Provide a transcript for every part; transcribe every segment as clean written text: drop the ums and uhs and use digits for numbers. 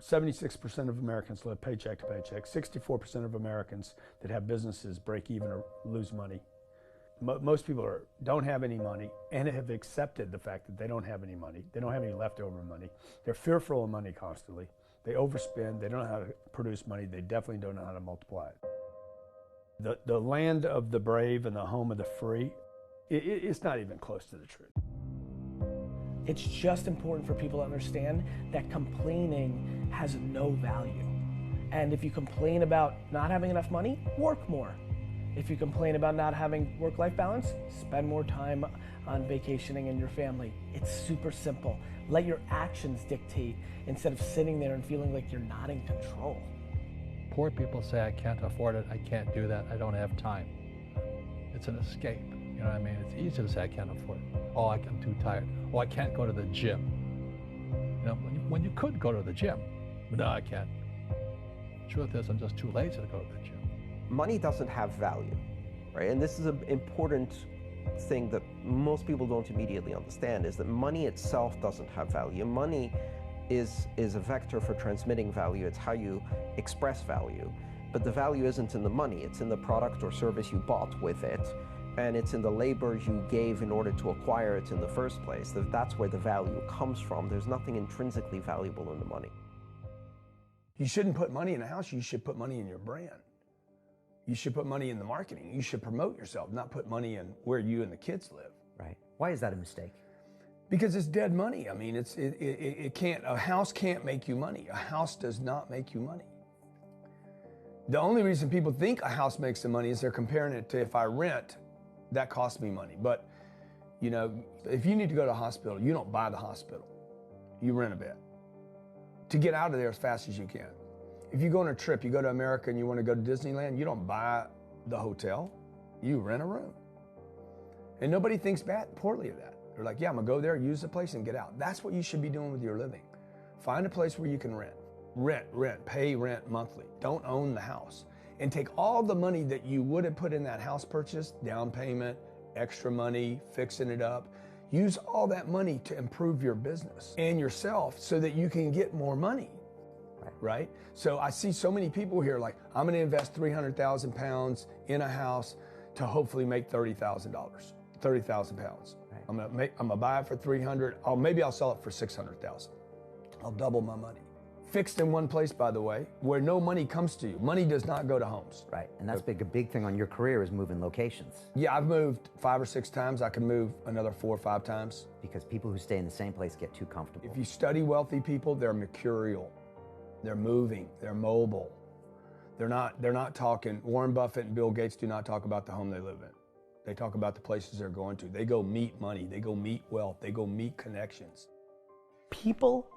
76% of Americans live paycheck to paycheck. 64% of Americans that have businesses break even or lose money. Most people don't have any money and have accepted the fact that they don't have any money. They don't have any leftover money. They're fearful of money constantly. They overspend. They don't know how to produce money. They definitely don't know how to multiply it. The land of the brave and the home of the free, it's not even close to the truth. It's just important for people to understand that complaining has no value. And if you complain about not having enough money, work more. If you complain about not having work-life balance, spend more time on vacationing in your family. It's super simple. Let your actions dictate instead of sitting there and feeling like you're not in control. Poor people say, I can't afford it, I can't do that, I don't have time. It's an escape, you know what I mean? It's easy to say I can't afford it. Oh, I'm too tired. Oh, I can't go to the gym. You know, when you could go to the gym, but no, I can't. Truth is, I'm just too lazy to go to the gym. Money doesn't have value, right? And this is an important thing that most people don't immediately understand, is that money itself doesn't have value. Money is a vector for transmitting value. It's how you express value. But the value isn't in the money, it's in the product or service you bought with it, and it's in the labor you gave in order to acquire it in the first place. That's where the value comes from. There's nothing intrinsically valuable in the money. You shouldn't put money in a house, you should put money in your brand. You should put money in the marketing. You should promote yourself, not put money in where you and the kids live. Right. Why is that a mistake? Because it's dead money. I mean, it can't, a house can't make you money. A house does not make you money. The only reason people think a house makes them money is they're comparing it to if I rent, that costs me money. But, you know, if you need to go to a hospital, you don't buy the hospital. You rent a bed to get out of there as fast as you can. If you go on a trip, you go to America and you want to go to Disneyland, you don't buy the hotel, you rent a room. And nobody thinks poorly of that. They're like, yeah, I'm gonna go there, use the place and get out. That's what you should be doing with your living. Find a place where you can rent. Pay rent monthly. Don't own the house. And take all the money that you would have put in that house purchase, down payment, extra money, fixing it up. Use all that money to improve your business and yourself so that you can get more money. Right? So I see so many people here like, I'm gonna invest 300,000 pounds in a house to hopefully make $30,000, 30,000 pounds. Right. I'm gonna buy it for 300, maybe I'll sell it for 600,000. I'll double my money. Fixed in one place, by the way, where no money comes to you. Money does not go to homes. Right, and that's a big thing on your career is moving locations. Yeah, I've moved 5 or 6 times. I can move another 4 or 5 times. Because people who stay in the same place get too comfortable. If you study wealthy people, they're mercurial. They're moving, they're mobile. They're not talking, Warren Buffett and Bill Gates do not talk about the home they live in. They talk about the places they're going to. They go meet money, they go meet wealth, they go meet connections. People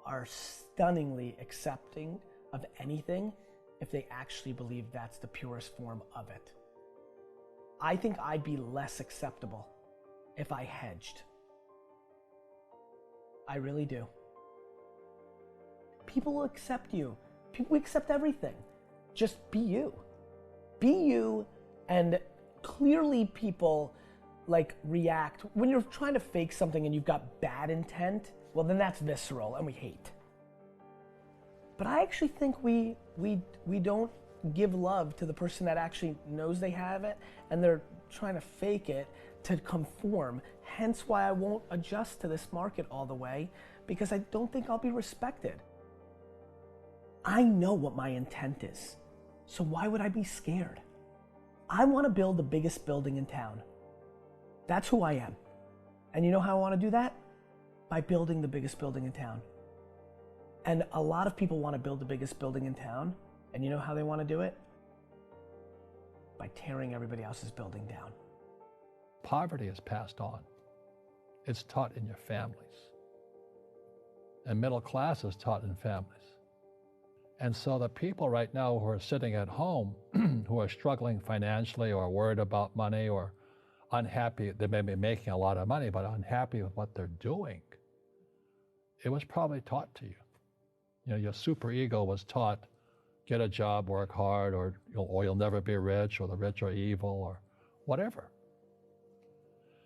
are stunningly accepting of anything if they actually believe that's the purest form of it. I think I'd be less acceptable if I hedged. I really do. People will accept you. People accept everything. Just be you. Be you, and clearly people like react. When you're trying to fake something and you've got bad intent, well then that's visceral and we hate. But I actually think we don't give love to the person that actually knows they have it and they're trying to fake it to conform. Hence why I won't adjust to this market all the way, because I don't think I'll be respected. I know what my intent is, so why would I be scared? I want to build the biggest building in town. That's who I am. And you know how I want to do that? By building the biggest building in town. And a lot of people want to build the biggest building in town, and you know how they want to do it? By tearing everybody else's building down. Poverty is passed on. It's taught in your families. And middle class is taught in families. And so the people right now who are sitting at home, who are struggling financially or worried about money or unhappy, they may be making a lot of money, but unhappy with what they're doing, it was probably taught to you. You know, your super ego was taught, get a job, work hard, or you'll never be rich, or the rich are evil, or whatever.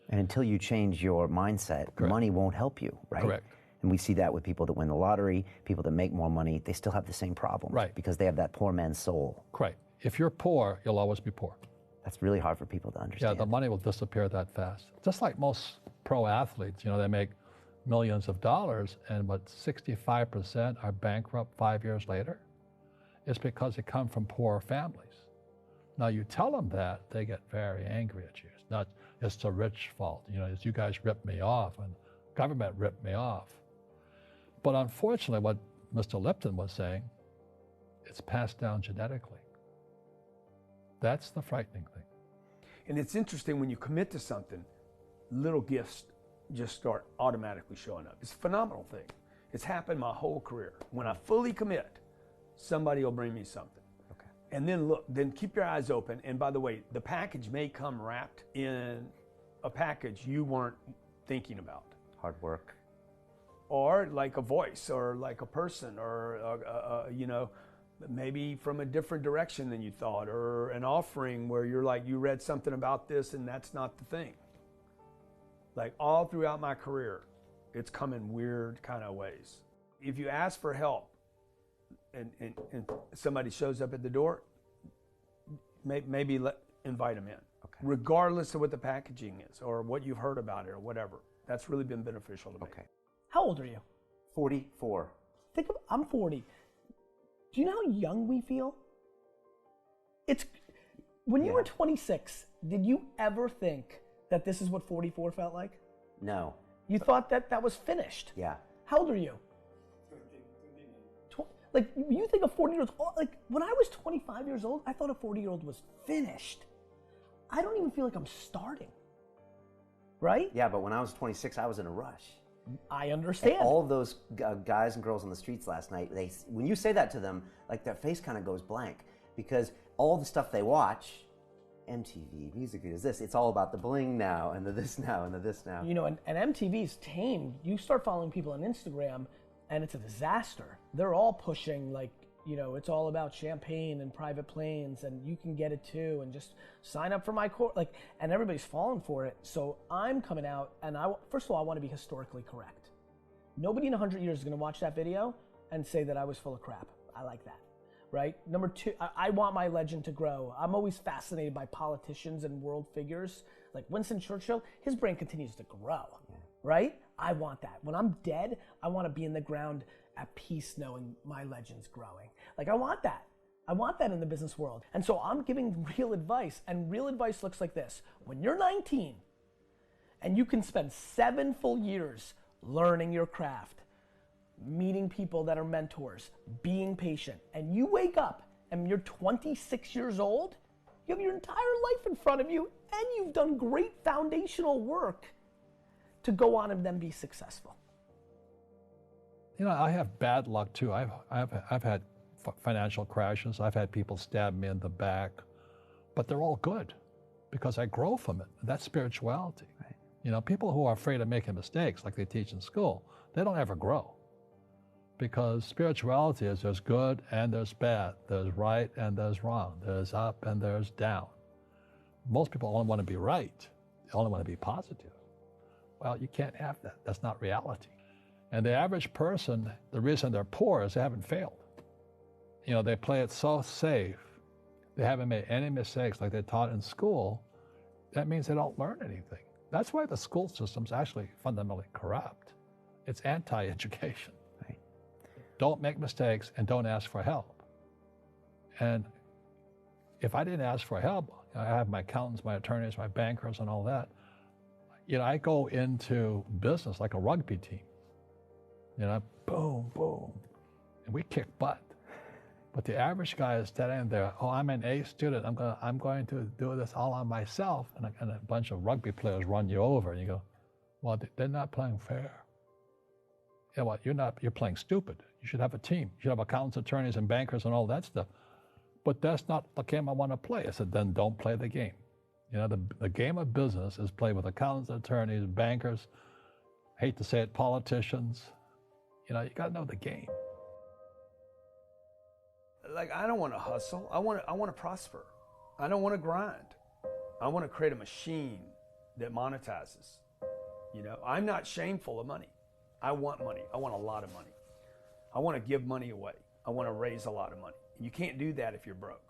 And until you change your mindset, Correct. Money won't help you, right? Correct. And we see that with people that win the lottery, people that make more money, they still have the same problems. Right. Because they have that poor man's soul. Right. If you're poor, you'll always be poor. That's really hard for people to understand. Yeah, the money will disappear that fast. Just like most pro athletes, you know, they make millions of dollars, and what, 65% are bankrupt 5 years later? It's because they come from poor families. Now you tell them that, they get very angry at you. It's not, it's the rich fault. You know, it's you guys ripped me off and government ripped me off. But unfortunately, what Mr. Lipton was saying, it's passed down genetically. That's the frightening thing. And it's interesting when you commit to something, little gifts just start automatically showing up. It's a phenomenal thing. It's happened my whole career. When I fully commit, somebody will bring me something. Okay. And then look, then keep your eyes open. And by the way, the package may come wrapped in a package you weren't thinking about. Hard work. Or like a voice, or like a person, or you know, maybe from a different direction than you thought, or an offering where you're like, you read something about this and that's not the thing. Like all throughout my career, it's come in weird kind of ways. If you ask for help and somebody shows up at the door, maybe invite them in. Okay. Regardless of what the packaging is or what you've heard about it or whatever. That's really been beneficial to me. Okay. How old are you? 44. I'm 40. Do you know how young we feel? It's when you were 26, did you ever think that this is what 44 felt like? No. You thought that that was finished. Yeah. How old are you? Like, you think a 40-year-old, like, when I was 25 years old, I thought a 40-year-old was finished. I don't even feel like I'm starting. Right? Yeah, but when I was 26, I was in a rush. I understand. And all of those guys and girls on the streets last night, when you say that to them, like their face kind of goes blank because all the stuff they watch, MTV, music videos, this, it's all about the bling now and the this now and the this now. You know, and MTV's tamed. You start following people on Instagram and it's a disaster. They're all pushing like, you know, it's all about champagne and private planes and you can get it too and just sign up for my course. Like, and everybody's falling for it. So I'm coming out and first of all, I want to be historically correct. Nobody in 100 years is going to watch that video and say that I was full of crap. I like that, right? Number two, I want my legend to grow. I'm always fascinated by politicians and world figures. Like Winston Churchill, his brain continues to grow, right? I want that. When I'm dead, I want to be in the ground at peace knowing my legend's growing. Like I want that. I want that in the business world. And so I'm giving real advice, and real advice looks like this. When you're 19 and you can spend 7 full years learning your craft, meeting people that are mentors, being patient, and you wake up and you're 26 years old, you have your entire life in front of you and you've done great foundational work to go on and then be successful. You know, I have bad luck too. I've had financial crashes. I've had people stab me in the back, but they're all good because I grow from it. That's spirituality. Right. You know, people who are afraid of making mistakes, like they teach in school, they don't ever grow. Because spirituality is there's good and there's bad, there's right and there's wrong, there's up and there's down. Most people only want to be right. They only want to be positive. Well, you can't have that. That's not reality. And the average person, the reason they're poor is they haven't failed. You know, they play it so safe. They haven't made any mistakes like they're taught in school. That means they don't learn anything. That's why the school system's actually fundamentally corrupt. It's anti-education. Right. Don't make mistakes and don't ask for help. And if I didn't ask for help, I have my accountants, my attorneys, my bankers, and all that. You know, I go into business like a rugby team. You know, boom, boom, and we kick butt. But the average guy is standing there, oh, I'm an A student, I'm going to do this all on myself, and a bunch of rugby players run you over, and you go, well, they're not playing fair. You know what, you're playing stupid. You should have a team. You should have accountants, attorneys, and bankers, and all that stuff. But that's not the game I want to play. I said, then don't play the game. You know, the game of business is played with accountants, attorneys, bankers, hate to say it, politicians. You know, you got to know the game. Like, I don't want to hustle. I want to prosper. I don't want to grind. I want to create a machine that monetizes. You know, I'm not shameful of money. I want money. I want a lot of money. I want to give money away. I want to raise a lot of money. You can't do that if you're broke.